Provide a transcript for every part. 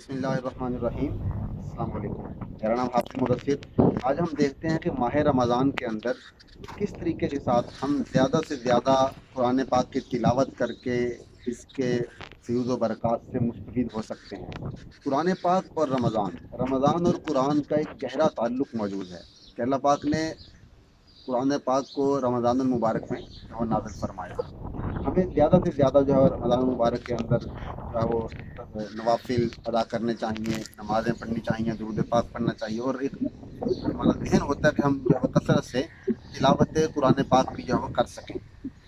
बिस्मिल्लाहिर्रहमानिर्रहीम। अस्सलाम वालेकुम। मेरा नाम हाफिज़ मुदस्सिर। आज हम देखते हैं कि माह रमज़ान के अंदर किस तरीके के साथ हम ज़्यादा से ज़्यादा कुरान पाक की तिलावत करके इसके फ्यूज़ व बरक़ात से मुस्तफ़ीद हो सकते हैं। कुरान पाक और रमज़ान और कुरान का एक गहरा ताल्लुक़ मौजूद है कि अल्लाह पाक ने कुरान पाक को रमज़ानुल मुबारक में नाज़िल फरमाया। हमें ज़्यादा से ज़्यादा जो है रमज़ान मुबारक के अंदर जो है वो नवाफिल अदा करने चाहिए, नमाज़ें पढ़नी चाहिए, दुरूद पाक पढ़ना चाहिए और एक हमारा ज़हन होता है कि हम जो है कसरत से तिलावत कुरान पाक भी जो है वो कर सकें।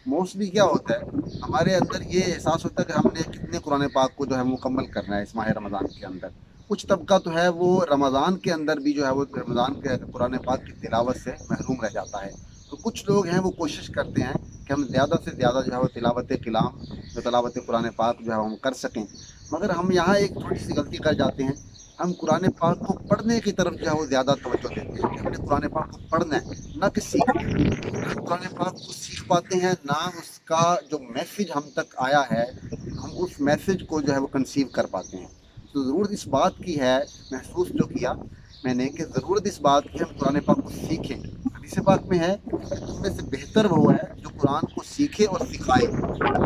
मोस्टली क्या होता है, हमारे अंदर ये एहसास होता है कि हमने कितने कुरान पाक को जो है मुकम्मल करना है इस माह रमज़ान के अंदर। कुछ तबका तो है वो रमज़ान के अंदर भी जो है वो रमज़ान के कुरान पाक की तिलावत से महरूम रह जाता है। तो कुछ लोग हैं वो कोशिश करते हैं कि हम ज़्यादा से ज़्यादा जो है वो तिलावत कलाम जो तिलावत कुरान पाक जो है हम कर सकें। मगर हम यहाँ एक थोड़ी सी गलती कर जाते हैं, हम कुरान पाक को पढ़ने की तरफ जो है वो ज़्यादा तवज्जो देते हैं कि हमने कुरान पाक को पढ़ना है, ना कि सीखना है। हम कुरान पाक को सीख पाते हैं ना, उसका जो मैसेज हम तक आया है हम उस मैसेज को जो है वो कंसीव कर पाते हैं। तो ज़रूरत इस बात की है, महसूस जो किया मैंने कि ज़रूरत इस बात की हम कुरान पाक को सीखें। हदीस पाक में है कि तुम में से बेहतर वो है जो कुरान को सीखे और सिखाए।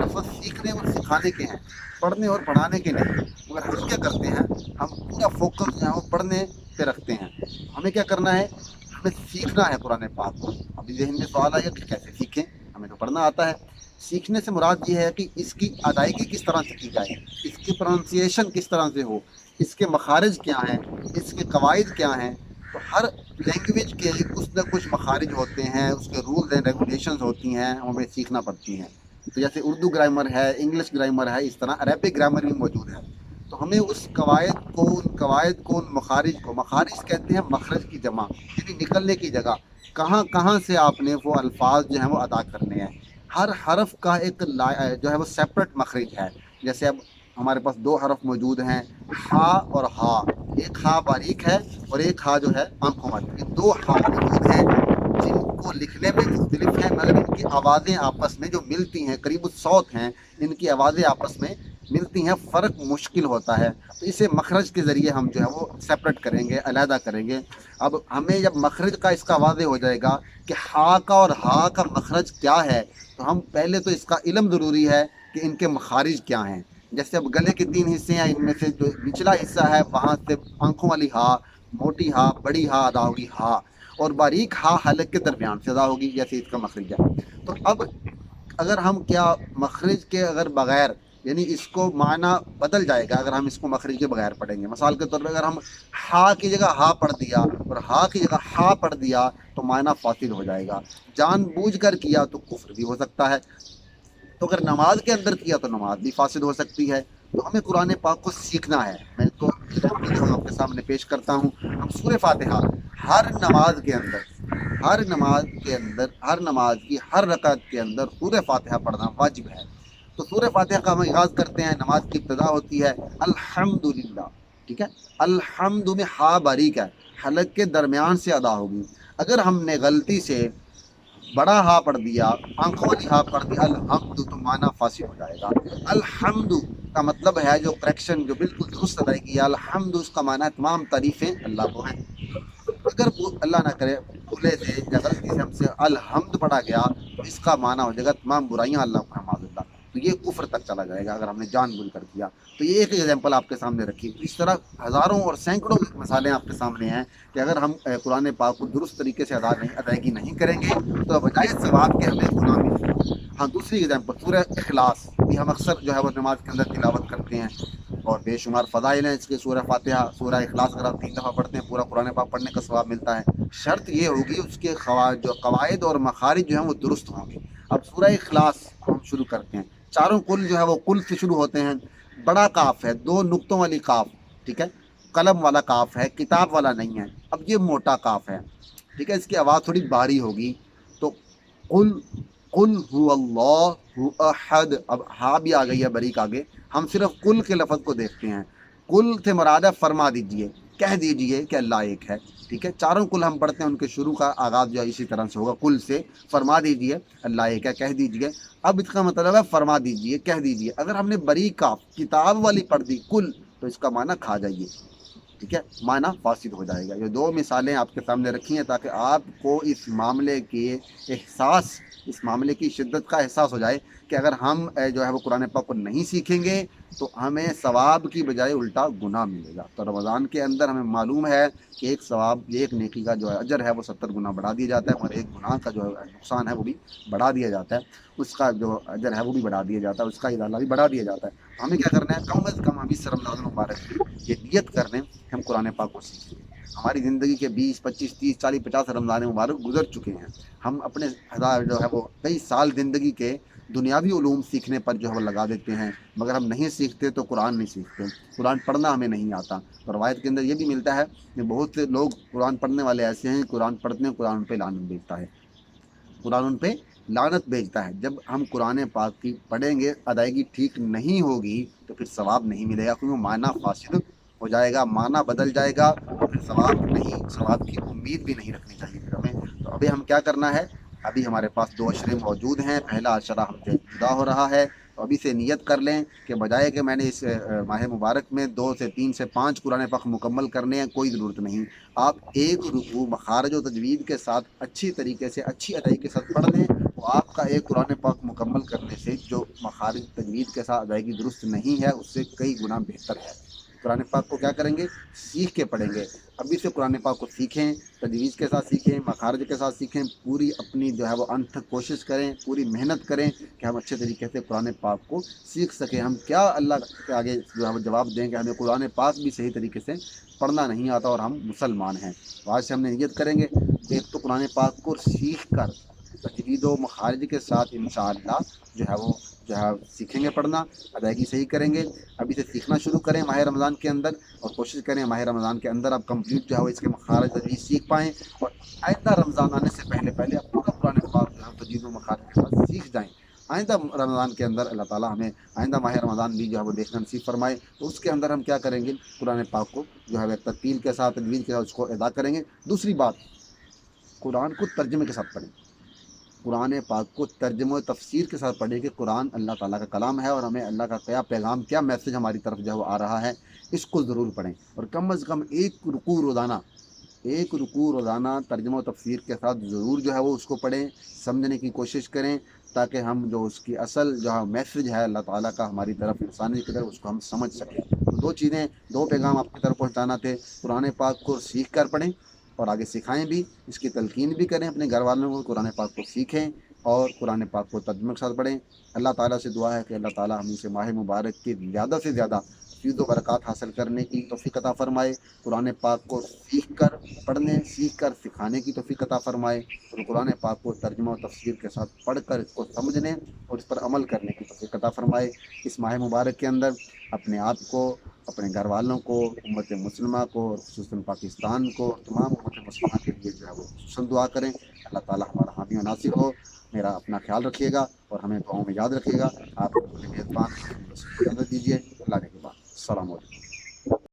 लफ्ज़ सीखने और सिखाने के हैं, पढ़ने और पढ़ाने के नहीं। मगर हम क्या करते हैं, हम पूरा फोकस जो है वो पढ़ने पे रखते हैं। हमें क्या करना है, हमें सीखना है कुरान पाक को। अभी ज़हन में सवाल आएगा कि कैसे सीखें, हमें तो पढ़ना आता है। सीखने से मुराद ये है कि इसकी अदायगी किस तरह से की जाए, इसकी प्रोनाउंसिएशन किस तरह से हो, इसके मखारिज क्या हैं, इसके कवायद क्या हैं। तो हर लैंग्वेज के कुछ ना कुछ मखारिज होते हैं, उसके रूल्स एंड रेगुलेशंस होती हैं, हमें सीखना पड़ती हैं। तो जैसे उर्दू ग्रामर है, इंग्लिश ग्रामर है, इस तरह अरबिक ग्रामर भी मौजूद है। तो हमें उस कवायद को उन मखारिज कहते हैं मखरज की जमा, यानी निकलने की जगह, कहाँ कहाँ से आपने वो अल्फाज जो हैं वो अदा करने हैं। हर हरफ का एक जो है वो सेपरेट मखरज है। जैसे अब हमारे पास दो हरफ मौजूद हैं, हा और हा। एक हा बारीक है और एक हा जो है आंखों वाली। ये दो हा मौजूद हैं जिनको लिखने में मुख्तलिफ हैं, मगर इनकी आवाज़ें आपस में जो मिलती हैं, करीब 100 हैं, इनकी आवाज़ें आपस में मिलती हैं, फ़र्क मुश्किल होता है। तो इसे मखरज के ज़रिए हम जो है वो सेपरेट करेंगे, अलहदा करेंगे। अब हमें जब मखरज का इसका वाज़े हो जाएगा कि हा का और हा का मखरज क्या है, तो हम पहले तो इसका इल्म ज़रूरी है कि इनके मखारिज क्या हैं। जैसे अब गले के 3 हिस्से हैं, इनमें से जो निचला हिस्सा है वहाँ से आंखों वाली हा, मोटी हा, बड़ी हा अदा होगी हा, और बारीक हा हलक के दरमियान से अदा होगी, जैसे इसका मखरज है। तो अब अगर हम क्या मखरज के अगर बगैर, यानी इसको माना बदल जाएगा अगर हम इसको मखरज के बगैर पढ़ेंगे। मिसाल के तौर पर अगर हम हा की जगह हा पढ़ दिया और हा की जगह हा पढ़ दिया तो माना फासिल हो जाएगा। जानबूझकर किया तो कुफ्र भी हो सकता है। तो अगर नमाज के अंदर किया तो नमाज भी फासिद हो सकती है। तो हमें कुरान पाक को सीखना है। मैं इसको एग्जाम्पल जो आपके सामने पेश करता हूँ। हम सूरह फातिहा हर नमाज के अंदर, हर नमाज की हर रकात के अंदर सूरह फातिहा पढ़ना वाजिब है। तो सूरह फातिहा का हम आगाज़ करते हैं, नमाज की इब्तिदा होती है अल्हम्दुलिल्लाह। ठीक है, अल्हम्दु में हा बारीक है, हलक के दरमियान से अदा होगी। अगर हमने गलती से बड़ा हा पढ़ दिया, आंखों वाली हा पढ़ दिया अलहम्दु, तो माना फासिल हो जाएगा। अल्हम्दु का मतलब है, जो करेक्शन जो बिल्कुल दुरुस्त अदायगी है, अल्हम्दु उसका माना है तमाम तारीफें अल्लाह को हैं। अगर वो अल्लाह ना करे भूले से या गलती से हमसे अलहम्द पढ़ा गया तो इसका माना हो जाएगा तमाम बुराइयां अल्लाह को हमाजुल्लाह। तो ये कुफ्र तक चला जाएगा अगर हमने जानबूझ कर किया। तो ये एक एग्जाम्पल आपके सामने रखी। तो इस तरह हज़ारों और सैकड़ों मिसालें आपके सामने हैं कि अगर हम कुरान पाक को दुरुस्त तरीके से अदायगी नहीं करेंगे तो बजाय सवाब के हमें गुनाह मिलेगा। हाँ, दूसरी एग्जाम्पल सूरह इखलास भी हम अक्सर जो है वो नमाज के अंदर तिलावत करते हैं और बेशुमार फ़ज़ाइल हैं इसके। सूरह फातिहा, सूरह इखलास अगर आप 3 दफ़ा पढ़ते हैं पूरा कुरान पाक पढ़ने का सवाब मिलता है। शर्त ये होगी उसके जो कवायद और मखारिज जो हैं वो दुरुस्त होंगे। अब सूरह इखलास हम शुरू करते हैं। चारों कुल जो है वो कुल से शुरू होते हैं। बड़ा काफ है, 2 नुक्तों वाली काफ, ठीक है, कलम वाला काफ है, किताब वाला नहीं है। अब ये मोटा काफ है, ठीक है, इसकी आवाज़ थोड़ी भारी होगी। तो कुल कुल हुवल्लाहु अहद, अब हा भी आ गई है बारीक आगे। हम सिर्फ कुल के लफ्ज़ को देखते हैं। कुल से मुराद है फरमा दीजिए, कह दीजिए कि अल्लाह एक है। ठीक है, चारों कुल हम पढ़ते हैं, उनके शुरू का आगाज़ जो है इसी तरह से होगा, कुल से। फरमा दीजिए अल्लाह एक है, कह दीजिए। अब इसका मतलब है फरमा दीजिए, कह दीजिए। अगर हमने बरी काफ किताब वाली पढ़ दी, कुल تو اس کا معنی کھا جائیے، ٹھیک ہے، معنی فاسد ہو جائے گا۔ یہ دو مثالیں آپ کے سامنے رکھی ہیں تاکہ آپ کو اس معاملے کے احساس، اس معاملے کی شدت کا احساس ہو جائے کہ اگر ہم جو ہے وہ قرآن پاک کو نہیں سیکھیں گے تو ہمیں ثواب کی بجائے الٹا گناہ ملے گا۔ تو رمضان کے اندر ہمیں معلوم ہے کہ ایک ثواب، ایک نیکی کا جو ہے اجر ہے وہ 70 گنا بڑھا دیا جاتا ہے، اور ایک گناہ کا جو نقصان ہے وہ بھی بڑھا دیا جاتا ہے، اس کا جو اجر ہے وہ بھی بڑھا دیا جاتا ہے، اس کا ادالہ بھی بڑھا دیا جاتا ہے۔ ہمیں کیا کرنا ہے، کم از کم ہم اس رمضان المبارک میں یہ نیت کر لیں کہ ہم قرآن پاک کو سیکھیں گے۔ ہماری زندگی کے 20 25 30 40 50 رمضان مبارک گزر چکے ہیں، ہم اپنے جو ہے وہ کئی سال زندگی کے دنیاوی علوم سیکھنے پر جو ہے وہ لگا دیتے ہیں، مگر ہم نہیں سیکھتے تو قرآن نہیں سیکھتے، قرآن پڑھنا ہمیں نہیں آتا۔ تو روایت کے اندر یہ بھی ملتا ہے کہ بہت سے لوگ قرآن پڑھنے والے ایسے ہیں، قرآن پڑھتے ہیں، قرآن پہ لعنت بھیجتا ہے، قرآن ان پہ لعنت بھیجتا ہے۔ جب ہم قرآن پاک کی پڑھیں گے، ادائیگی ٹھیک نہیں ہوگی تو پھر ثواب نہیں ملے گا، کیونکہ معنی فاسد ہو جائے گا، معنی بدل جائے گا، اور پھر ثواب کی امید بھی نہیں رکھنی چاہیے پھر ہمیں۔ تو ابھی ہم کیا کرنا ہے، ابھی ہمارے پاس 2 اشرے موجود ہیں، پہلا اشرہ ہم سے جدا ہو رہا ہے، تو ابھی سے نیت کر لیں کہ بجائے کہ میں نے اس ماہ مبارک میں 2 سے 3 سے 5 قرآن پاک مکمل کرنے ہیں، کوئی ضرورت نہیں، آپ ایک رکوع مخارج و تجوید کے ساتھ اچھی طریقے سے، اچھی ادائیگی کے ساتھ پڑھ لیں، تو آپ کا ایک قرآن پاک مکمل کرنے سے جو مخارج تجوید کے ساتھ ادائیگی درست نہیں ہے اس سے کئی گنا بہتر ہے۔ قرآن پاک کو کیا کریں گے، سیکھ کے پڑھیں گے۔ ابھی سے قرآن پاک کو سیکھیں، تجویز کے ساتھ سیکھیں، مخارج کے ساتھ سیکھیں، پوری اپنی جو ہے وہ انتھک کوشش کریں، پوری محنت کریں کہ ہم اچھے طریقے سے قرآن پاک کو سیکھ سکیں۔ ہم کیا اللہ کے آگے جو ہے وہ جواب دیں کہ ہمیں قرآن پاک بھی صحیح طریقے سے پڑھنا نہیں آتا اور ہم مسلمان ہیں۔ تو آج سے ہم نے نیت کریں گے کہ ایک تو قرآن پاک کو سیکھ کر تجوید و مخارج کے ساتھ انشاءاللہ جو ہے سیکھیں گے پڑھنا، ادائیگی صحیح کریں گے۔ ابھی سے سیکھنا شروع کریں ماہ رمضان کے اندر، اور کوشش کریں ماہ رمضان کے اندر آپ کمپلیٹ جو ہے اس کے مخارج تجوید سیکھ پائیں، اور آئندہ رمضان آنے سے پہلے آپ پورا قرآن پاک جو ہے تجوید و مخارج کے ساتھ سیکھ جائیں۔ آئندہ رمضان کے اندر اللہ تعالیٰ ہمیں آئندہ ماہ رمضان بھی جو ہے وہ دیکھنا نصیب فرمائے، تو اس کے اندر ہم کیا کریں گے، قرآن پاک کو جو ہے ترتیل کے ساتھ، تجوید کے ساتھ اس کو ادا کریں گے۔ دوسری بات، قرآن کو ترجمے کے ساتھ پڑھیں، قرآن پاک کو ترجمہ و تفسیر کے ساتھ پڑھیں کہ قرآن اللہ تعالیٰ کا کلام ہے، اور ہمیں اللہ کا کیا پیغام، کیا میسج ہماری طرف جو ہے وہ آ رہا ہے، اس کو ضرور پڑھیں۔ اور کم از کم ایک رکوع روزانہ ترجمہ و تفسیر کے ساتھ ضرور جو ہے وہ اس کو پڑھیں، سمجھنے کی کوشش کریں، تاکہ ہم جو اس کی اصل جو ہے میسج ہے اللہ تعالیٰ کا ہماری طرف، انسانی کی طرف، اس کو ہم سمجھ سکیں۔ تو 2 چیزیں، 2 پیغام آپ کی طرف پہنچانا تھے، قرآن پاک کو سیکھ کر پڑھیں اور آگے سکھائیں بھی، اس کی تلقین بھی کریں اپنے گھر والوں کو، قرآن پاک کو سیکھیں اور قرآن پاک کو ترجمے کے ساتھ پڑھیں۔ اللہ تعالیٰ سے دعا ہے کہ اللہ تعالیٰ ہم سے ماہ مبارک کی زیادہ سے زیادہ فیض و برکات حاصل کرنے کی توفیق عطا فرمائے، قرآن پاک کو سیکھ کر پڑھنے، سیکھ کر سکھانے کی توفیق عطا فرمائے، اور قرآن پاک کو ترجمہ و تفسیر کے ساتھ پڑھ کر اس کو سمجھنے اور اس پر عمل کرنے کی توفیق عطا فرمائے۔ اس ماہ مبارک کے اندر اپنے آپ کو، اپنے گھر والوں کو، امت مسلمہ کو، اور خصوصاً پاکستان کو، اور تمام امت مسلمہ کے لیے جو ہے وہ خصوصاً دعا کریں۔ اللہ تعالیٰ ہمارا حامی و ناصر ہو۔ میرا اپنا خیال رکھیے گا اور ہمیں دعاؤں میں یاد رکھیے گا۔ آپ کو میزبان اجازت دیجیے، اللہ کے بعد السلام علیکم۔